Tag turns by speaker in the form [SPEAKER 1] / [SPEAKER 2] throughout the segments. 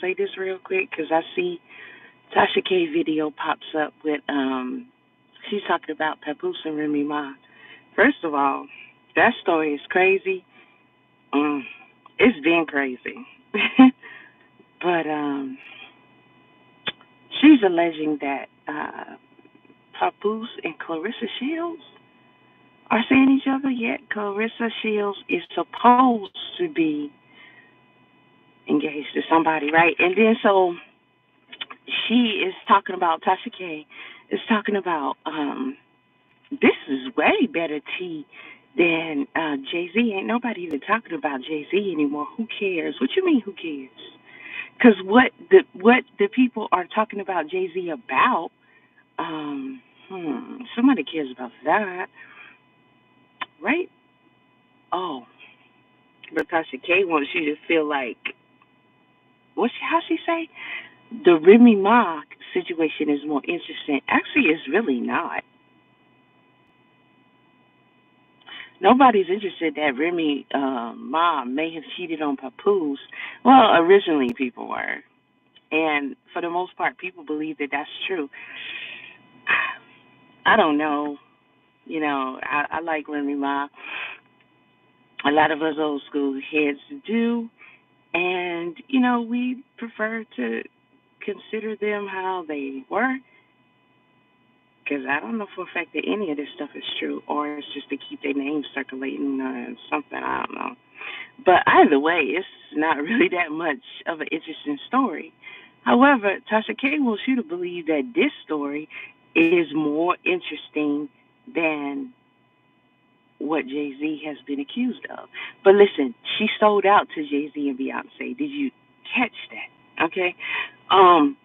[SPEAKER 1] say this real quick because I see Tasha K video pops up with she's talking about Papoose and Remy Ma. First of all, that story is crazy. Um, it's been crazy, but she's alleging that Papoose and Clarissa Shields are seeing each other. Yet Clarissa Shields is supposed to be engaged to somebody, right? And then so she is talking about Tasha K is talking about this is way better tea than Jay Z. Ain't nobody even talking about Jay Z anymore. Who cares? What you mean? Who cares? Because what the people are talking about Jay Z about, somebody cares about that, right? Oh, but Tasha K wants you to feel like how she say the Remy Ma situation is more interesting. Actually, it's really not. Nobody's interested that Remy Ma may have cheated on Papoose. Well, originally people were, and for the most part, people believe that that's true. I don't know. You know, I like Remy Ma. A lot of us old school heads do, and you know, we prefer to consider them how they were. Because I don't know for a fact that any of this stuff is true, or it's just to keep their names circulating or something. I don't know. But either way, it's not really that much of an interesting story. However, Tasha K wants you to believe that this story is more interesting than what Jay Z has been accused of. But listen, she sold out to Jay Z and Beyonce. Did you catch that? Okay. Um,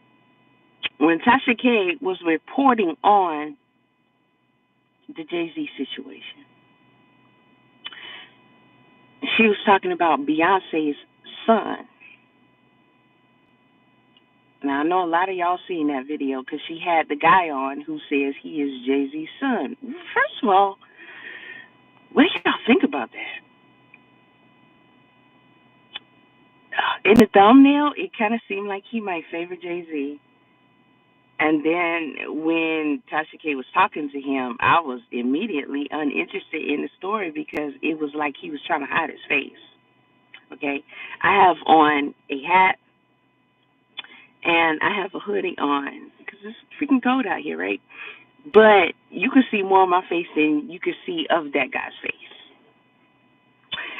[SPEAKER 1] when Tasha K was reporting on the Jay Z situation, she was talking about Beyonce's son. Now I know a lot of y'all seen that video because she had the guy on who says he is Jay Z's son. First of all, what do y'all think about that? In the thumbnail, it kind of seemed like he might favor Jay Z. And then when Tasha K was talking to him, I was immediately uninterested in the story because it was like he was trying to hide his face. Okay, I have on a hat and I have a hoodie on because it's freaking cold out here, right? But you could see more of my face than you could see of that guy's face.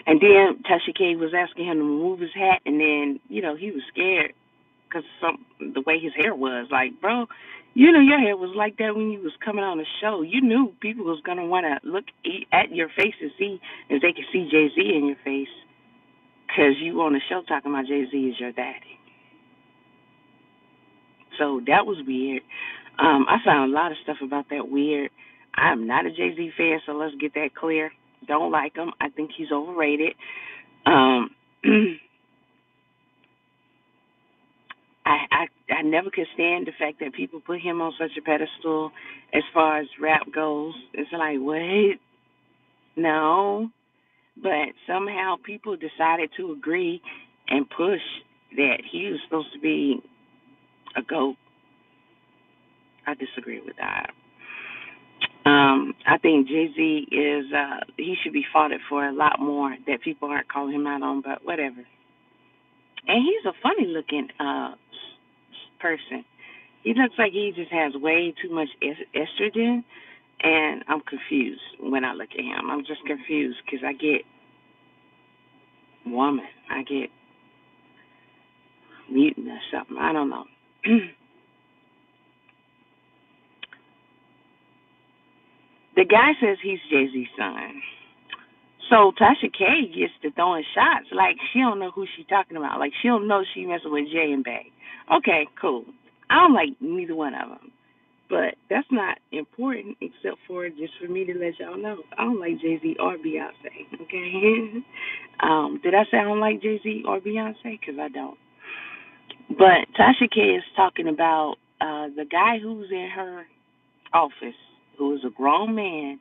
[SPEAKER 1] And then Tasha K was asking him to remove his hat, and then he was scared because the way his hair was. Like, bro, your hair was like that when you was coming on the show. You knew people was gonna want to look at your face and see if they could see Jay Z in your face because you on the show talking about Jay Z is your daddy. So that was weird. I found a lot of stuff about that weird. I'm not a Jay Z fan, so let's get that clear. Don't like him. I think he's overrated. Um, I never could stand the fact that people put him on such a pedestal as far as rap goes. It's like, what? No. But somehow people decided to agree and push that he was supposed to be a GOAT. I disagree with that. I think Jay Z is he should be fought for a lot more that people aren't calling him out on, but whatever. And he's a funny looking person. He looks like he just has way too much estrogen, and I'm confused when I look at him. I'm just confused because I get woman, I get mutant or something. I don't know. The guy says he's Jay Z's son. So Tasha K gets to throwing shots like she don't know who she talking about. Like she don't know she messing with Jay and Bay. Okay, cool. I don't like neither one of them, but that's not important except for just for me to let y'all know I don't like Jay Z or Beyonce. Okay. Did I say I don't like Jay Z or Beyonce? Because I don't. But Tasha K is talking about the guy who's in her office, who is a grown man,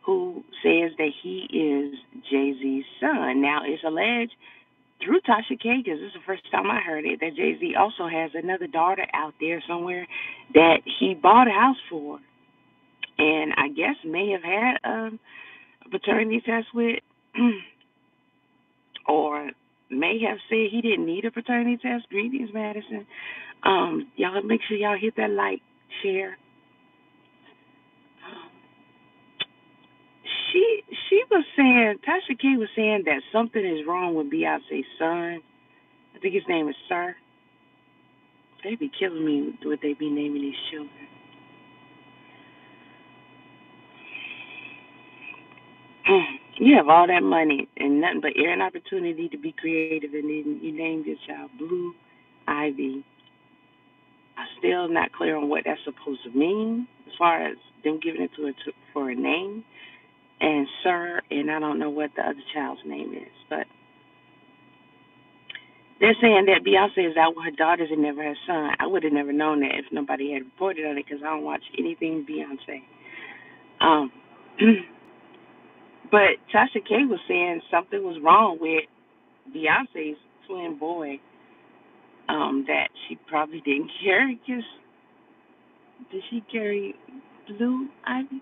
[SPEAKER 1] who says that he is Jay Z's son. Now, it's alleged through Tasha K, because this is the first time I heard it, that Jay-Z also has another daughter out there somewhere that he bought a house for, and I guess may have had a paternity test with, or may have said he didn't need a paternity test. Greetings, Madison. Y'all make sure y'all hit that like, share. Um, she was saying, Tasha K was saying that something is wrong with Beyonce's son. I think his name is Sir. They be killing me with what they be naming these children. You have all that money and nothing but air and opportunity to be creative, and then you named your child Blue Ivy. I'm still not clear on what that's supposed to mean as far as them giving it to her for a name. And Sir, and I don't know what the other child's name is, but they're saying that Beyonce is out with her daughters and never has son. I would have never known that if nobody had reported on it because I don't watch anything Beyonce. Um, but Tasha K was saying something was wrong with Beyonce's twin boy, that she probably didn't carry. Cause did she carry Blue Ivy?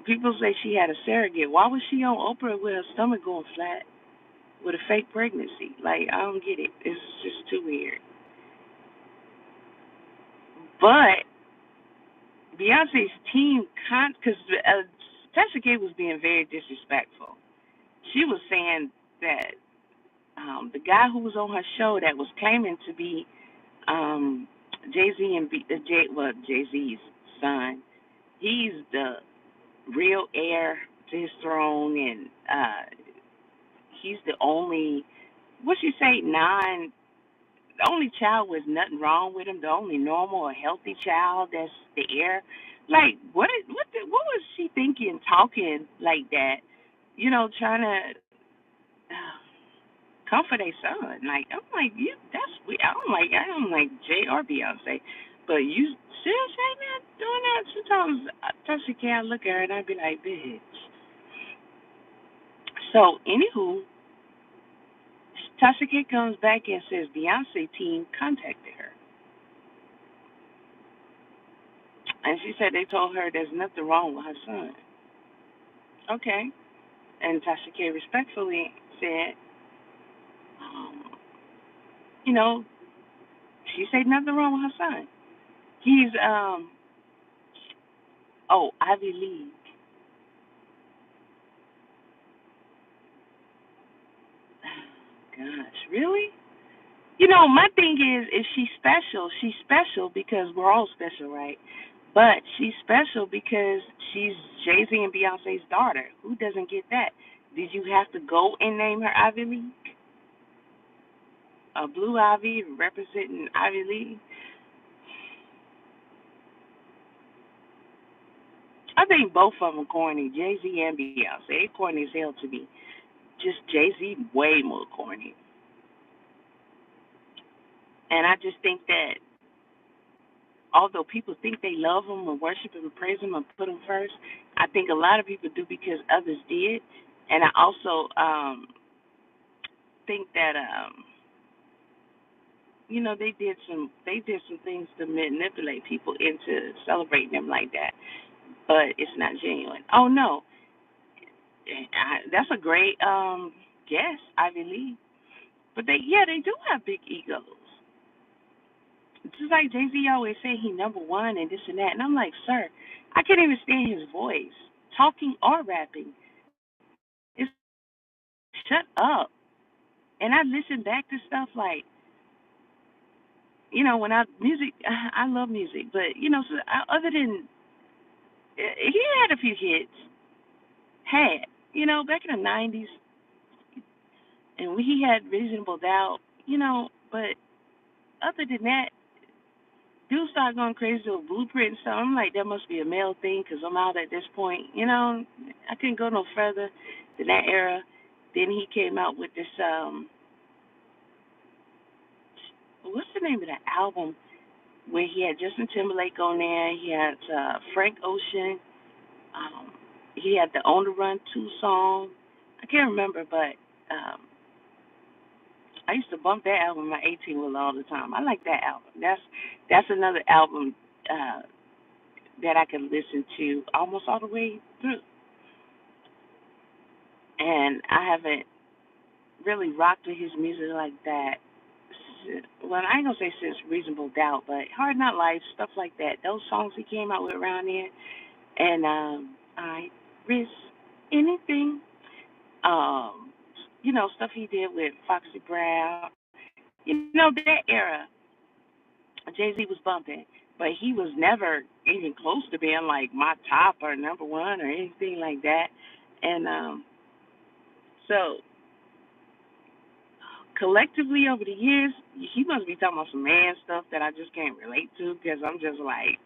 [SPEAKER 1] People say she had a surrogate. Why was she on Oprah with her stomach going flat with a fake pregnancy? Like, I don't get it. It's just too weird. But Beyonce's team, because Tasha K was being very disrespectful. She was saying that the guy who was on her show that was claiming to be Jay Z and Jay Z's son, he's the real heir to his throne, and he's the only, what you say, the only child with nothing wrong with him, the only normal or healthy child that's the heir. Like, what was she thinking, talking like that? Trying to comfort a son. Like, I'm like, you, that's weird. I don't like Jay or Beyonce, but you still saying that, doing that. Sometimes Tasha K, I look at her and I be like, bitch. So, anywho, Tasha K comes back and says Beyonce team contacted her. And she said they told her there's nothing wrong with her son. Okay. And Tasha K respectfully said, um, you know, she said nothing wrong with her son. He's, Ivy League. Gosh, really? My thing is she's special, she's special because we're all special, right? But she's special because she's Jay Z and Beyonce's daughter. Who doesn't get that? Did you have to go and name her Ivy League? Blue Ivy representing Ivy League? I think both of them corny, Jay Z and Beyonce. They corny as hell to me. Just Jay Z way more corny. And I just think that although people think they love him and worship him and praise him and put him first, I think a lot of people do because others did. And I also think that they did some things to manipulate people into celebrating him like that, but it's not genuine. Oh no, that's a great guess, Ivy League. But they do have big egos. Just like Jay Z always say, he number one and this and that, and I'm like, sir, I can't even stand his voice, talking or rapping. It's shut up. And I listen back to stuff like, when I love music, but other than he had a few hits, back in the '90s, and he had Reasonable Doubt, but other than that, dude started going crazy with Blueprint and stuff. I'm like, that must be a male thing because I'm out at this point. I couldn't go no further than that era. Then he came out with this, what's the name of that album where he had Justin Timberlake on there. He had Frank Ocean. He had the On the Run 2 song. I can't remember, but Um, I used to bump that album my 18 wheel all the time. I like that album. That's another album uh, that I can listen to almost all the way through. And I haven't really rocked with his music like that. Well, I ain't gonna say since Reasonable Doubt, but Hard Not Life, stuff like that. Those songs he came out with around there, and I risk anything. Um, stuff he did with Foxy Brown. That era, Jay Z was bumping, but he was never even close to being like my top or number one or anything like that. And so collectively over the years, he must be talking about some man stuff that I just can't relate to because I'm just like,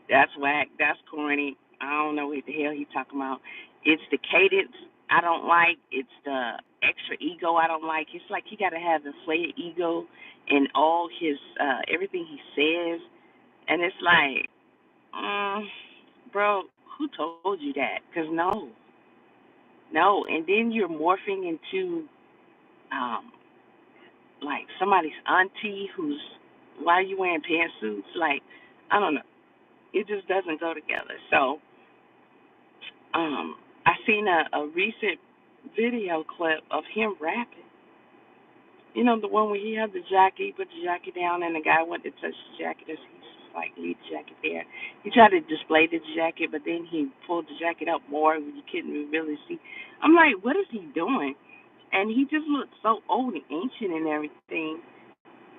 [SPEAKER 1] that's whack, that's corny. I don't know what the hell he talking about. It's the cadence I don't like. It's the extra ego I don't like. It's like he got to have inflated ego in all his everything he says, and it's like, bro, who told you that? Because no, and then you're morphing into um, like somebody's auntie who's why are you wearing pantsuits? Like, I don't know. It just doesn't go together. So, I seen a recent video clip of him rapping. The one where he had the jacket, he put the jacket down, and the guy went to touch the jacket. He's just like, leave the jacket there. He tried to display the jacket, but then he pulled the jacket up more. You couldn't really see. I'm like, what is he doing? And he just looked so old and ancient and everything.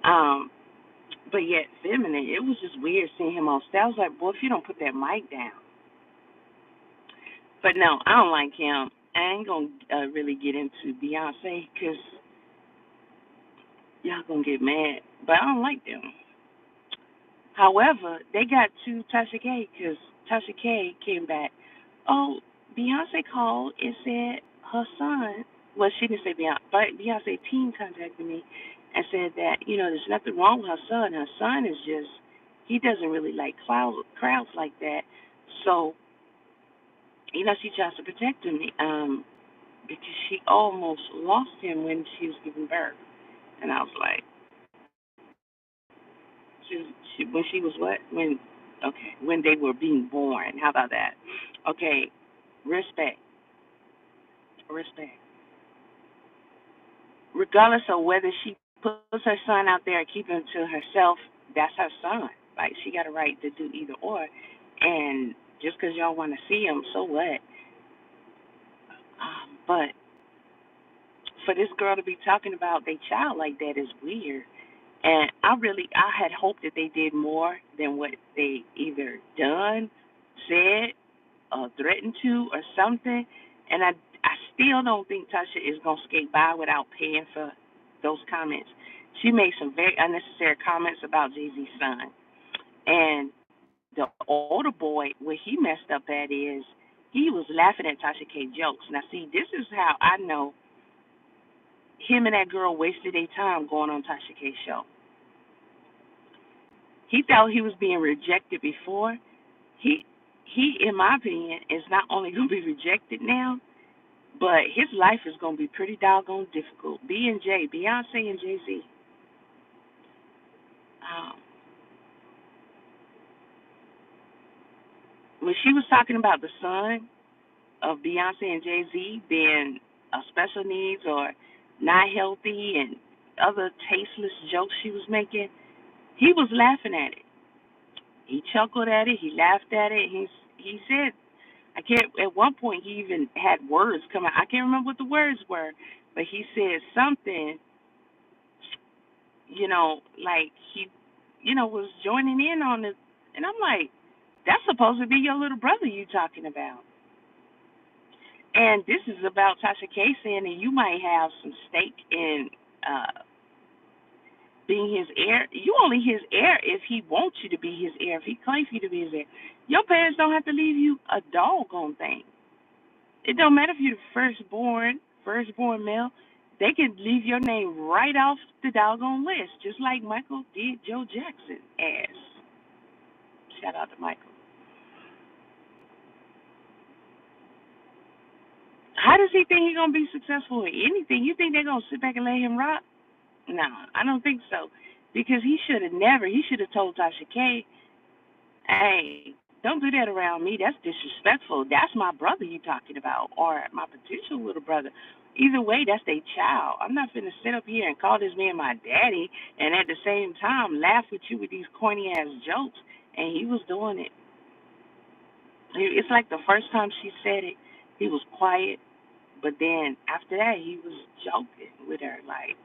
[SPEAKER 1] Um, but yet feminine. It was just weird seeing him on stage. I was like, boy, if you don't put that mic down. But no, I don't like him. I ain't gonna really get into Beyonce because y'all gonna get mad. But I don't like them. However, they got to Tasha K because Tasha K came back. Oh, Beyonce called and said her son. Well, she didn't say Beyonce, but Beyonce team contacted me and said that there's nothing wrong with her son. Her son is just he doesn't really like crowds like that. So she tries to protect him because she almost lost him when she was giving birth. And I was like, when she was what? When they were being born. How about that? Okay, respect, respect. Regardless of whether she puts her son out there or keep him to herself, that's her son. Like she got a right to do either or. And just because y'all want to see him, so what? But for this girl to be talking about their child like that is weird. And I had hoped that they did more than what they either done, said, threatened to, or something. And I still don't think Tasha is gonna skate by without paying for those comments. She made some very unnecessary comments about Jay Z's son, and the older boy, where he messed up at is he was laughing at Tasha K jokes. Now, see, this is how I know him and that girl wasted their time going on Tasha K's show. He thought he was being rejected before. He in my opinion, is not only gonna be rejected now, but his life is gonna be pretty doggone difficult. Beyonce and Jay Z. Um, when she was talking about the son of Beyonce and Jay Z being special needs or not healthy and other tasteless jokes she was making, he was laughing at it. He chuckled at it. He laughed at it. He said, I can't. At one point, he even had words come out. I can't remember what the words were, but he said something. Like he, was joining in on it, and I'm like, that's supposed to be your little brother you talking about. And this is about Tasha K saying that you might have some stake in uh, being his heir. You only his heir if he wants you to be his heir, if he claims you to be his heir. Your parents don't have to leave you a doggone thing. It don't matter if you're the firstborn male. They can leave your name right off the doggone list, just like Michael did Joe Jackson ass. Shout out to Michael. How does he think he's gonna be successful in anything? You think they're gonna sit back and let him rock? No, I don't think so. Because he should have never. He should have told Tasha K, "Hey, don't do that around me. That's disrespectful. That's my brother you talking about, or my potential little brother. Either way, that's their child. I'm not finna sit up here and call this man my daddy, and at the same time laugh with you with these corny ass jokes." And he was doing it. It's like the first time she said it, he was quiet, but then after that, he was joking with her. Like,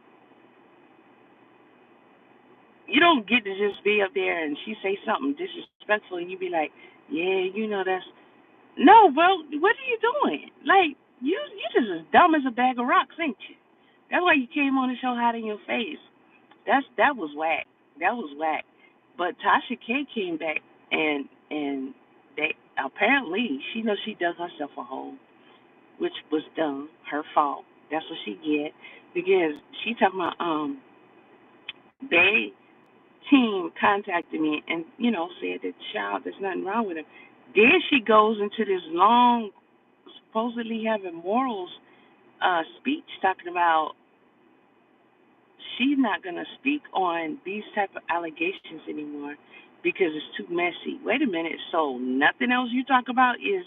[SPEAKER 1] you don't get to just be up there and she say something disrespectful and you be like, yeah, that's no, bro. What are you doing? Like, you just as dumb as a bag of rocks, ain't you? That's why you came on the show hot in your face. That was whack. That was whack. But Tasha K came back and they apparently she knows she dug herself a hole, which was dumb, her fault. That's what she get because she talking about they team contacted me and, said that child, there's nothing wrong with him. Then she goes into this long, supposedly having morals speech talking about she's not going to speak on these type of allegations anymore because it's too messy. Wait a minute. So nothing else you talk about is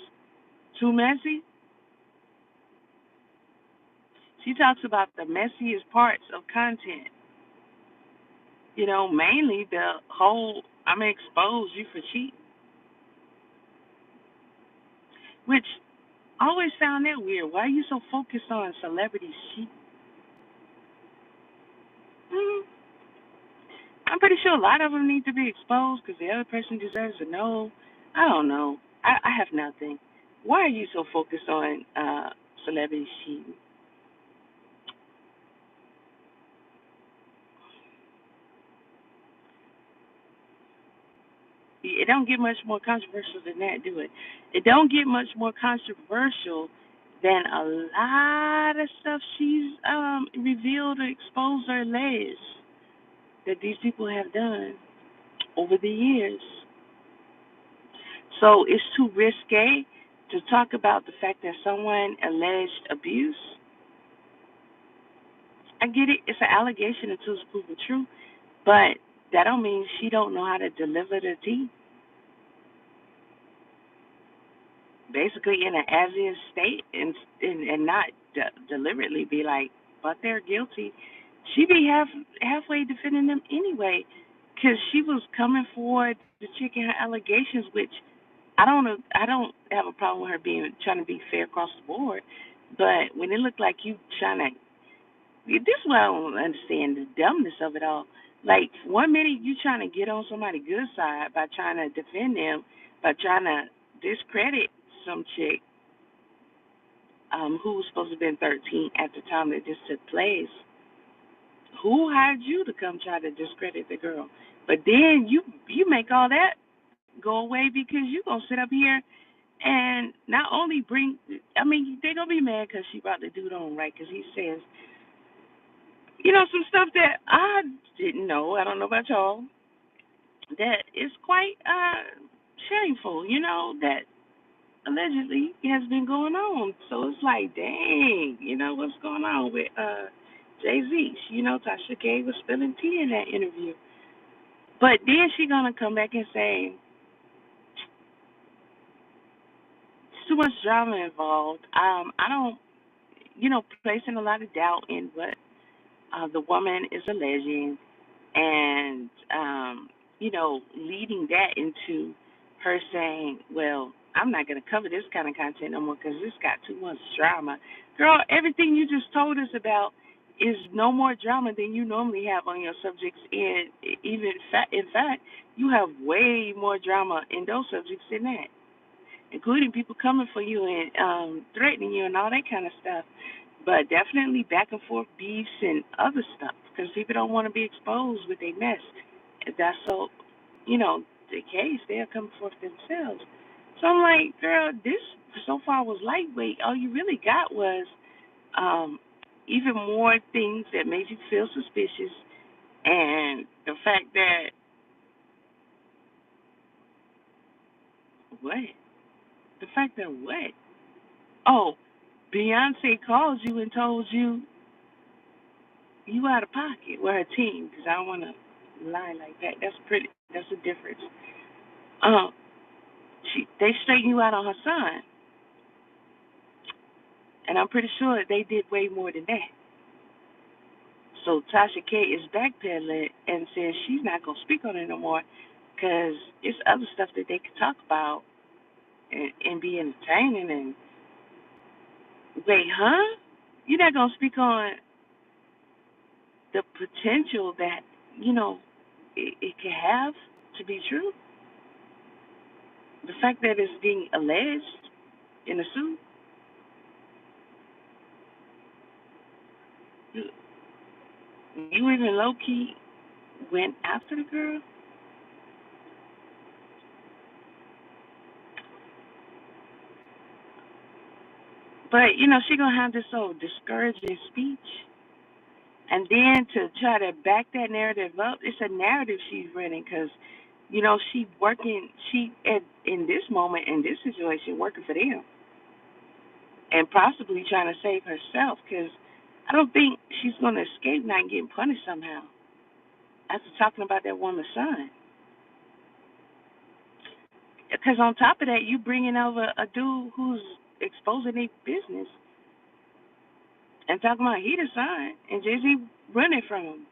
[SPEAKER 1] too messy? She talks about the messiest parts of content. Mainly the whole I'm going to expose you for cheating, which I always found that weird. Why are you so focused on celebrities cheating? Mm, I'm pretty sure a lot of them need to be exposed because the other person deserves to know. I don't know. I have nothing. Why are you so focused on celebrities cheating? It don't get much more controversial than that, do it? It don't get much more controversial than a lot of stuff she's revealed or exposed or alleged that these people have done over the years. So it's too risque to talk about the fact that someone alleged abuse. I get it; it's an allegation until it's proven true, but that don't mean she don't know how to deliver the tea. Basically, in an as-is state, and not deliberately be like, but they're guilty. She be halfway defending them anyway, because she was coming forward the chick in her allegations, which I don't have a problem with her being trying to be fair across the board, but when it looked like you trying to, this is what I don't understand the dumbness of it all. Like 1 minute you trying to get on somebody's good side by trying to defend them, by trying to discredit some chick who was supposed to have been 13 at the time that this took place. Who hired you to come try to discredit the girl? But then you make all that go away because you gonna sit up here and not only bring, I mean, they're going to be mad because she brought the dude on, right? Because he says, some stuff that I didn't know. I don't know about y'all. That is quite shameful, that allegedly has been going on. So it's like, dang, what's going on with Jay Z? Tasha K was spilling tea in that interview. But then she going to come back and say, it's too much drama involved. I don't, placing a lot of doubt in what the woman is alleging, and leading that into her saying, "Well, I'm not going to cover this kind of content no more because this got too much drama." Girl, everything you just told us about is no more drama than you normally have on your subjects, and even in fact, you have way more drama in those subjects than that, including people coming for you and threatening you and all that kind of stuff. But definitely back and forth beefs and other stuff because people don't want to be exposed with a mess. If that's so, the case, they'll come forth themselves. So I'm like, girl, this so far was lightweight. All you really got was um, even more things that made you feel suspicious, and the fact that what? The fact that what? Oh, Beyonce called you and told you you out of pocket. Well, her team, because I don't want to lie like that. That's a difference. Um, they straightened you out on her son, and I'm pretty sure they did way more than that. So Tasha K is backpedaling and says she's not gonna speak on it no more because it's other stuff that they could talk about and be entertaining. And wait, huh? You're not gonna speak on the potential that it could have to be true. The fact that it's being alleged in a suit. You even low key went after the girl. But she gonna have this old discouraging speech, and then to try to back that narrative up, it's a narrative she's running because she working, in this moment, in this situation, working for them, and possibly trying to save herself because I don't think she's gonna escape not getting punished somehow after talking about that woman's son. Because on top of that, you bringing over a dude who's exposing their business and talking about he the son and Jay Z running from him.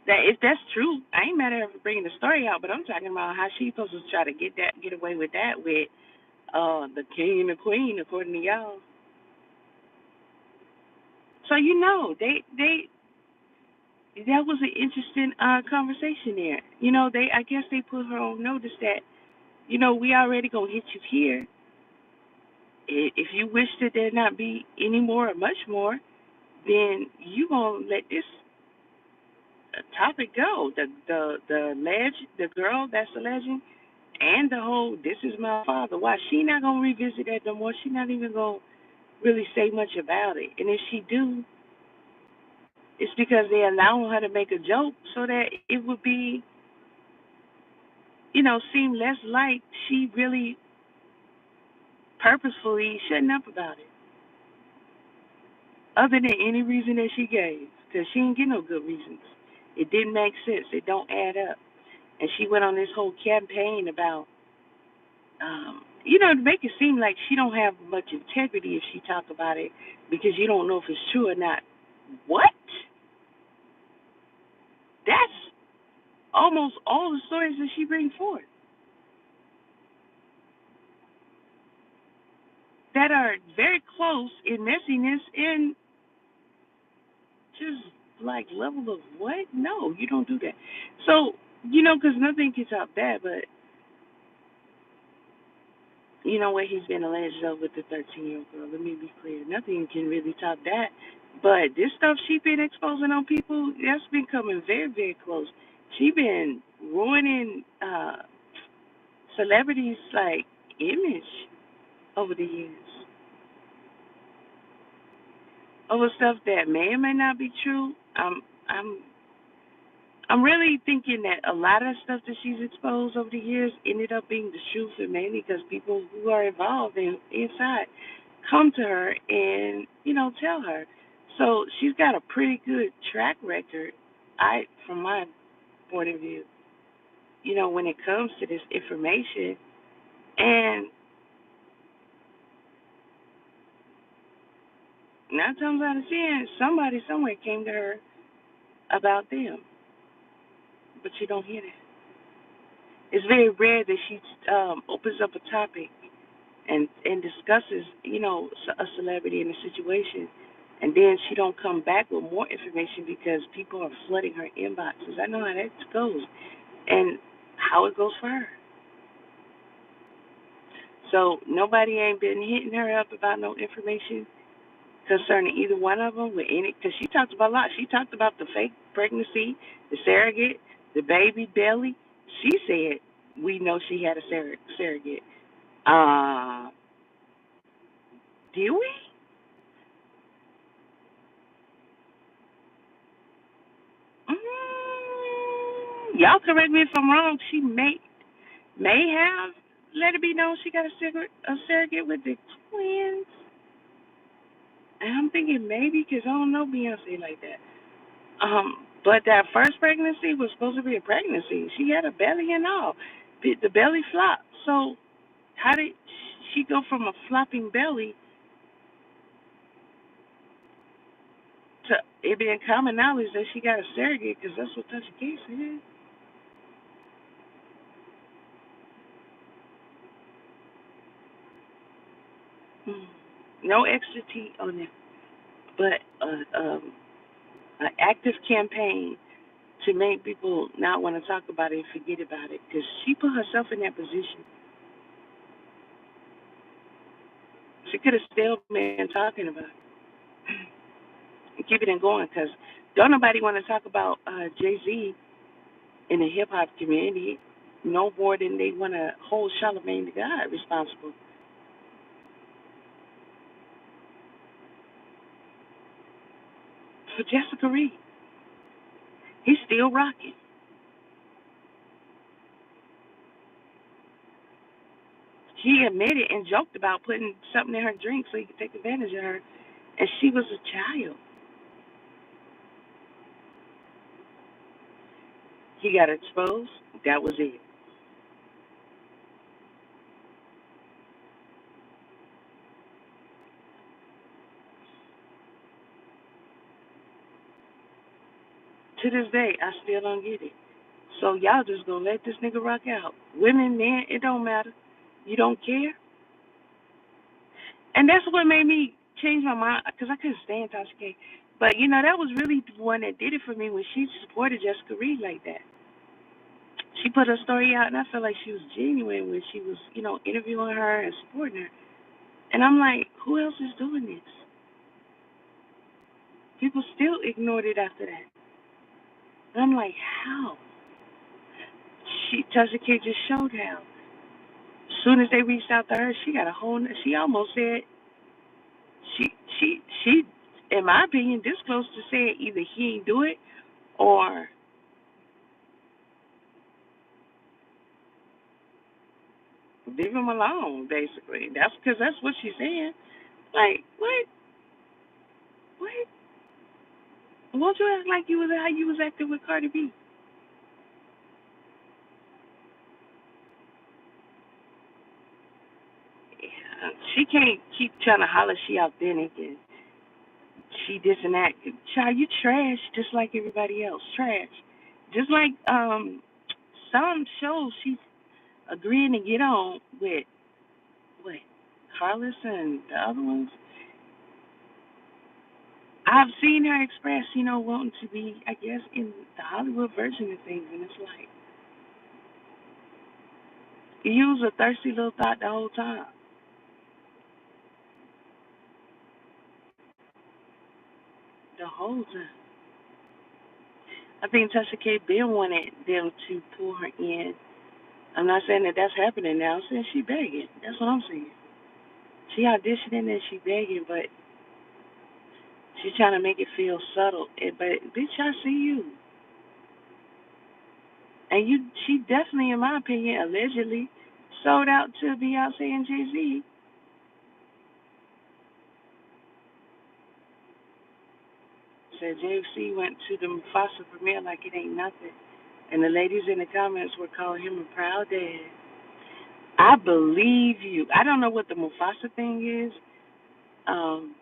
[SPEAKER 1] That if that's true, I ain't mad at her for bringing the story out, but I'm talking about how she's supposed to try to get away with that with the king and the queen, according to y'all. So they that was an interesting conversation there. They I guess they put her on notice that we already gonna hit you here. If you wish that there not be any more or much more, then you gonna let this topic go. The girl that's alleging, and the whole this is my father. Why she not gonna revisit that no more? She not even gonna really say much about it. And if she do, it's because they allowing her to make a joke so that it would be, seem less like she really purposefully shutting up about it, other than any reason that she gave, because she didn't get no good reasons. It didn't make sense. It don't add up. And she went on this whole campaign about, to make it seem like she don't have much integrity if she talk about it because you don't know if it's true or not. What? That's almost all the stories that she brings forth that are very close in messiness and just like level of what? No, you don't do that. So, because nothing can top that, but what he's been alleged of with the 13-year-old girl. Let me be clear. Nothing can really top that. But this stuff she been exposing on people, that's been coming very, very close. She been ruining celebrities like image over the years. Over stuff that may or may not be true. I'm I'm really thinking that a lot of stuff that she's exposed over the years ended up being the truth, and mainly because people who are involved inside come to her and tell her. So she's got a pretty good track record. From my point of view, when it comes to this information, and 9 times out of 10, somebody somewhere came to her about them, but you don't hear that. It's very rare that she opens up a topic and discusses, a celebrity in a situation, and then she don't come back with more information because people are flooding her inboxes. I know how that goes, and how it goes for her. So nobody ain't been hitting her up about no information concerning either one of them with any, because she talked about a lot. She talked about the fake pregnancy, the surrogate, the baby belly. She said we know she had a surrogate. Uh, do we? Y'all correct me if I'm wrong. She may have. let it be known she got a surrogate with the twins. And I'm thinking maybe because I don't know Beyonce like that. But that first pregnancy was supposed to be a pregnancy. She had a belly and all. The belly flopped. So how did she go from a flopping belly to it being common knowledge that she got a surrogate? Because that's what Tasha K said. Hmm. No extra tea on it, but an active campaign to make people not want to talk about it and forget about it. Because she put herself in that position. She could have still been talking about it and keeping it going. Because don't nobody want to talk about Jay Z in the hip hop community no more than they want to hold Charlamagne the God responsible for Jessica Reed. He's still rocking. He admitted and joked about putting something in her drink so he could take advantage of her, and she was a child. He got exposed. That was it. To this day, I still don't get it. So y'all just gonna let this nigga rock out? Women, men, it don't matter. You don't care, and that's what made me change my mind because I couldn't stand Tasha K. But you know that was really the one that did it for me when she supported Jessica Reed like that. She put her story out, and I felt like she was genuine when she was, interviewing her and supporting her. And I'm like, who else is doing this? People still ignored it after that. And I'm like, how? Tasha K just showed how. As soon as they reached out to her, she got a whole. She almost said she, in my opinion, this close to saying either he ain't do it or leave him alone. Basically, that's because that's what she's saying. Like, what? What? Won't you act like you was how you was acting with Cardi B? Yeah, she can't keep trying to holler she authentic and she this and that. Child, you trash just like everybody else. Trash. Just like some shows she's agreeing to get on with what Carlos and the other ones. I've seen her express, wanting to be, I guess, in the Hollywood version of things, and it's like you was a thirsty little thought the whole time. The whole time. I think Tasha K. Ben wanted them to pull her in. I'm not saying that that's happening now. I'm saying she begging. That's what I'm saying. She auditioning and she begging, but she's trying to make it feel subtle. But bitch, I see you. And she definitely, in my opinion, allegedly sold out to Beyonce and Jay Z. Said JC went to the Mufasa premiere like it ain't nothing, and the ladies in the comments were calling him a proud dad. I believe you. I don't know what the Mufasa thing is. Um,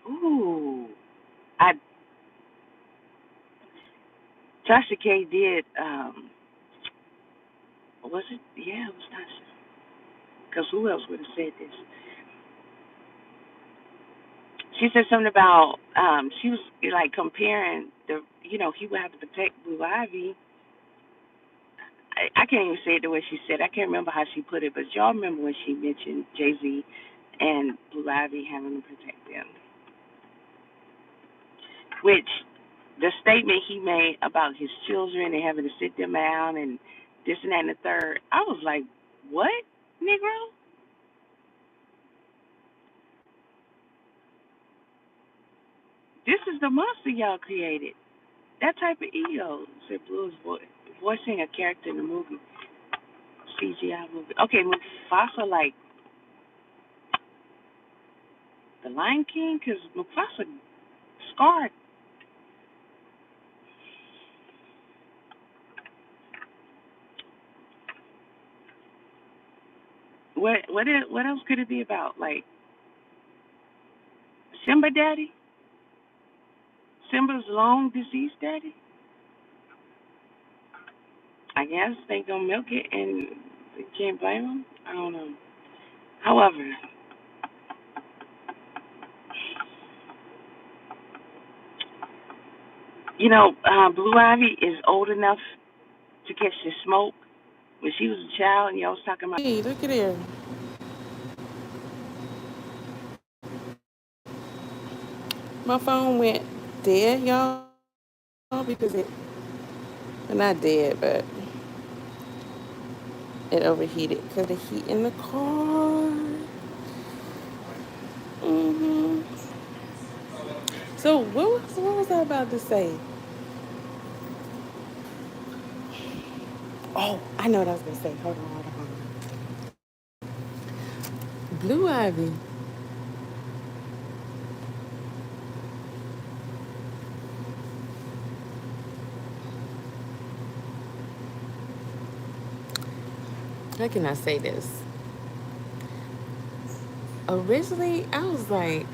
[SPEAKER 1] ooh, I Tasha K did. Was it? Yeah, it was Tasha. Because who else would have said this? She said something about she was like comparing the he would have to protect Blue Ivy. I can't even say it the way she said. I can't remember how she put it, but y'all remember when she mentioned Jay Z and Blue Ivy having to protect them, which the statement he made about his children and having to sit them down and this and that and the third, I was like, what, Negro? This is the monster y'all created. That type of ego, said Blue is voicing a character in the movie. CGI movie. Okay, Mufasa like the Lion King, because Mufasa scarred. What else could it be about? Like Simba daddy? Simba's long deceased daddy? I guess they gonna milk it and you can't blame them. I don't know. However, Blue Ivy is old enough to catch the smoke. When she was a child, and y'all was talking about.
[SPEAKER 2] Hey, look at there. My phone went dead, y'all, because well, not dead, but it overheated because of the heat in the car. hmm So what was I about to say? Oh, I know what I was gonna say. Hold on. Blue Ivy. How can I say this? Originally, I was like,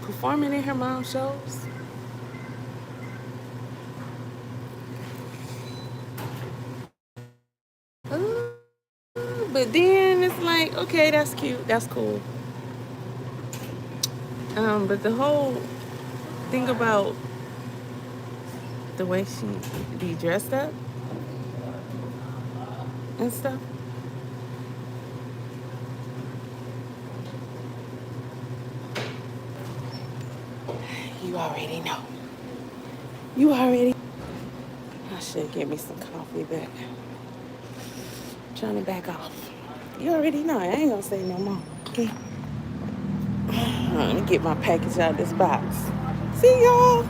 [SPEAKER 2] performing in her mom's shows. Uh, but then it's like, okay, that's cute, that's cool. But the whole thing about the way she be dressed up and stuff, you already know. You already. I should get me some coffee, but I'm trying to back off. You already know. I ain't gonna say no more. Okay. Let me get my package out of this box. See y'all.